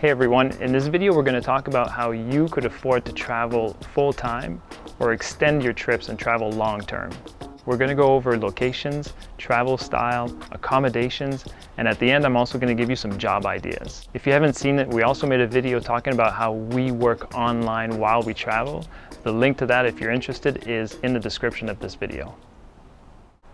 Hey everyone, in this video we're going to talk about how you could afford to travel full-time or extend your trips and travel long-term. We're going to go over locations, travel style, accommodations, and at the end I'm also going to give you some job ideas. If you haven't seen it, we also made a video talking about how we work online while we travel. The link to that, if you're interested, is in the description of this video.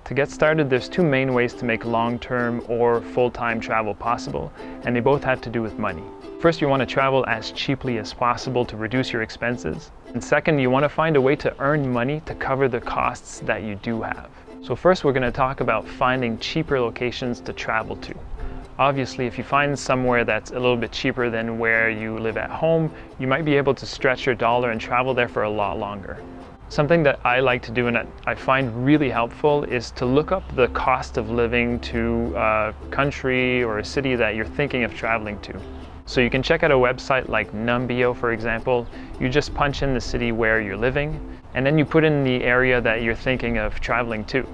To get started, there's two main ways to make long-term or full-time travel possible, and they both have to do with money. First, you want to travel as cheaply as possible to reduce your expenses. And second, you want to find a way to earn money to cover the costs that you do have. So first, we're going to talk about finding cheaper locations to travel to. Obviously, if you find somewhere that's a little bit cheaper than where you live at home, you might be able to stretch your dollar and travel there for a lot longer. Something that I like to do and that I find really helpful is to look up the cost of living to a country or a city that you're thinking of traveling to. So you can check out a website like Numbeo, for example. You just punch in the city where you're living, and then you put in the area that you're thinking of traveling to.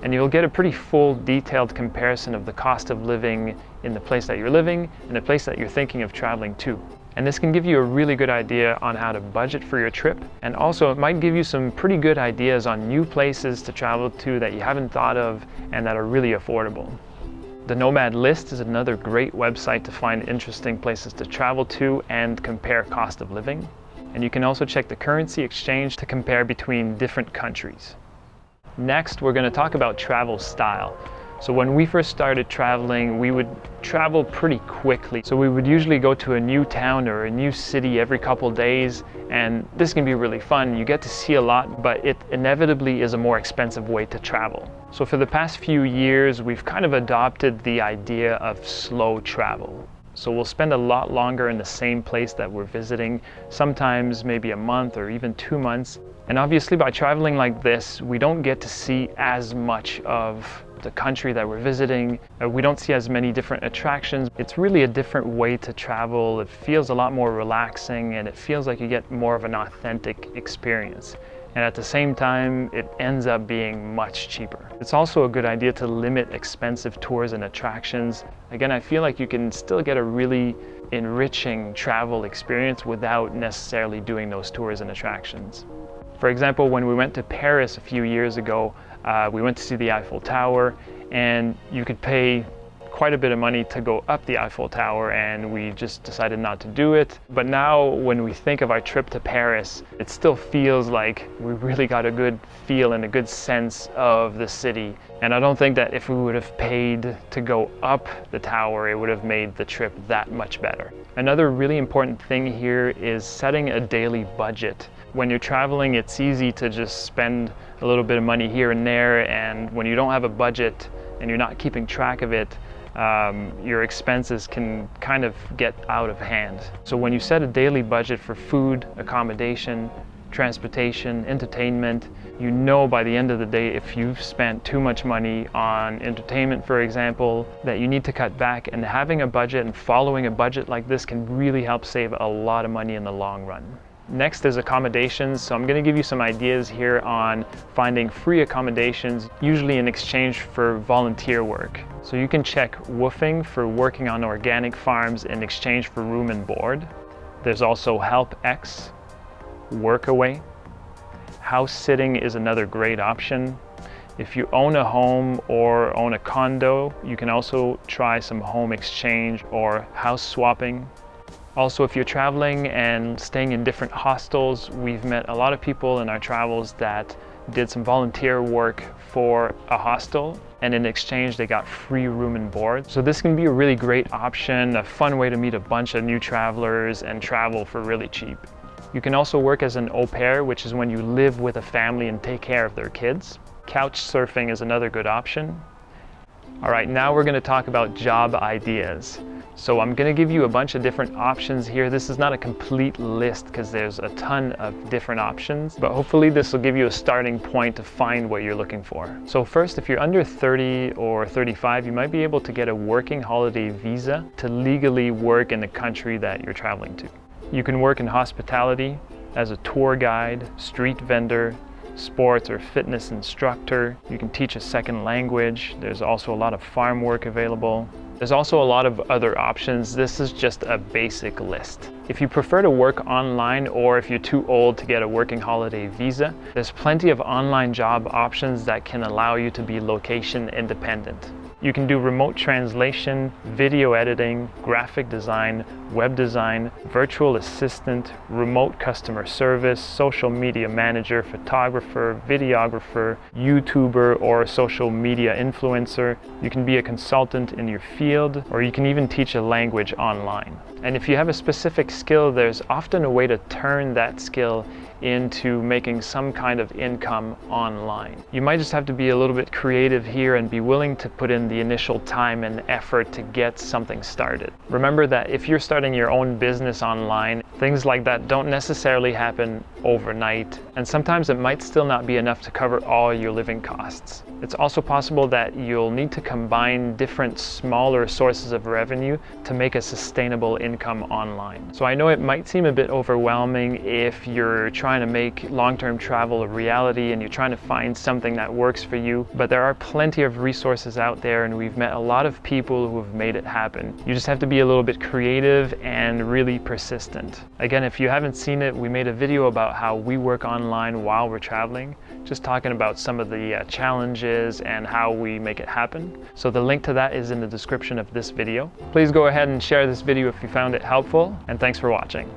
And you'll get a pretty full, detailed comparison of the cost of living in the place that you're living and the place that you're thinking of traveling to. And this can give you a really good idea on how to budget for your trip. And also it might give you some pretty good ideas on new places to travel to that you haven't thought of and that are really affordable. The Nomad List is another great website to find interesting places to travel to and compare cost of living. And you can also check the currency exchange to compare between different countries. Next, we're going to talk about travel style. So when we first started traveling, we would travel pretty quickly. So we would usually go to a new town or a new city every couple days, and this can be really fun. You get to see a lot, but it inevitably is a more expensive way to travel. So for the past few years, we've kind of adopted the idea of slow travel. So we'll spend a lot longer in the same place that we're visiting, sometimes maybe a month or even 2 months. And obviously by traveling like this, we don't get to see as much of the country that we're visiting. We don't see as many different attractions. It's really a different way to travel. It feels a lot more relaxing and it feels like you get more of an authentic experience. And at the same time, it ends up being much cheaper. It's also a good idea to limit expensive tours and attractions. Again, I feel like you can still get a really enriching travel experience without necessarily doing those tours and attractions. For example, when we went to Paris a few years ago, we went to see the Eiffel Tower, and you could pay quite a bit of money to go up the Eiffel Tower, and we just decided not to do it. But now when we think of our trip to Paris, it still feels like we really got a good feel and a good sense of the city. And I don't think that if we would have paid to go up the tower, it would have made the trip that much better. Another really important thing here is setting a daily budget. When you're traveling, it's easy to just spend a little bit of money here and there, and when you don't have a budget and you're not keeping track of it, your expenses can kind of get out of hand. So when you set a daily budget for food, accommodation, transportation, entertainment, you know by the end of the day if you've spent too much money on entertainment, for example, that you need to cut back. And having a budget and following a budget like this can really help save a lot of money in the long run. Next is accommodations. So I'm going to give you some ideas here on finding free accommodations, usually in exchange for volunteer work. So you can check Woofing for working on organic farms in exchange for room and board. There's also HelpX, Workaway. House sitting is another great option. If you own a home or own a condo, you can also try some home exchange or house swapping. Also, if you're traveling and staying in different hostels, we've met a lot of people in our travels that did some volunteer work for a hostel, and in exchange they got free room and board. So this can be a really great option, a fun way to meet a bunch of new travelers and travel for really cheap. You can also work as an au pair, which is when you live with a family and take care of their kids. Couch surfing is another good option. All right, now we're going to talk about job ideas. So I'm going to give you a bunch of different options here. This is not a complete list because there's a ton of different options, but hopefully this will give you a starting point to find what you're looking for. So first, if you're under 30 or 35, you might be able to get a working holiday visa to legally work in the country that you're traveling to. You can work in hospitality as a tour guide, street vendor, sports or fitness instructor. You can teach a second language. There's also a lot of farm work available. There's also a lot of other options. This is just a basic list. If you prefer to work online, or if you're too old to get a working holiday visa, there's plenty of online job options that can allow you to be location independent. You can do remote translation, video editing, graphic design, web design, virtual assistant, remote customer service, social media manager, photographer, videographer, YouTuber, or social media influencer. You can be a consultant in your field, or you can even teach a language online. And if you have a specific skill, there's often a way to turn that skill into making some kind of income online. You might just have to be a little bit creative here and be willing to put in the initial time and effort to get something started. Remember that if you're starting your own business online, things like that don't necessarily happen overnight, and sometimes it might still not be enough to cover all your living costs. It's also possible that you'll need to combine different smaller sources of revenue to make a sustainable income online. So I know it might seem a bit overwhelming if you're trying to make long-term travel a reality and you're trying to find something that works for you, but there are plenty of resources out there, and we've met a lot of people who have made it happen. You just have to be a little bit creative and really persistent. Again, if you haven't seen it, we made a video about how we work online while we're traveling, just talking about some of the challenges and how we make it happen. So the link to that is in the description of this video. Please go ahead and share this video if you found it helpful, and thanks for watching.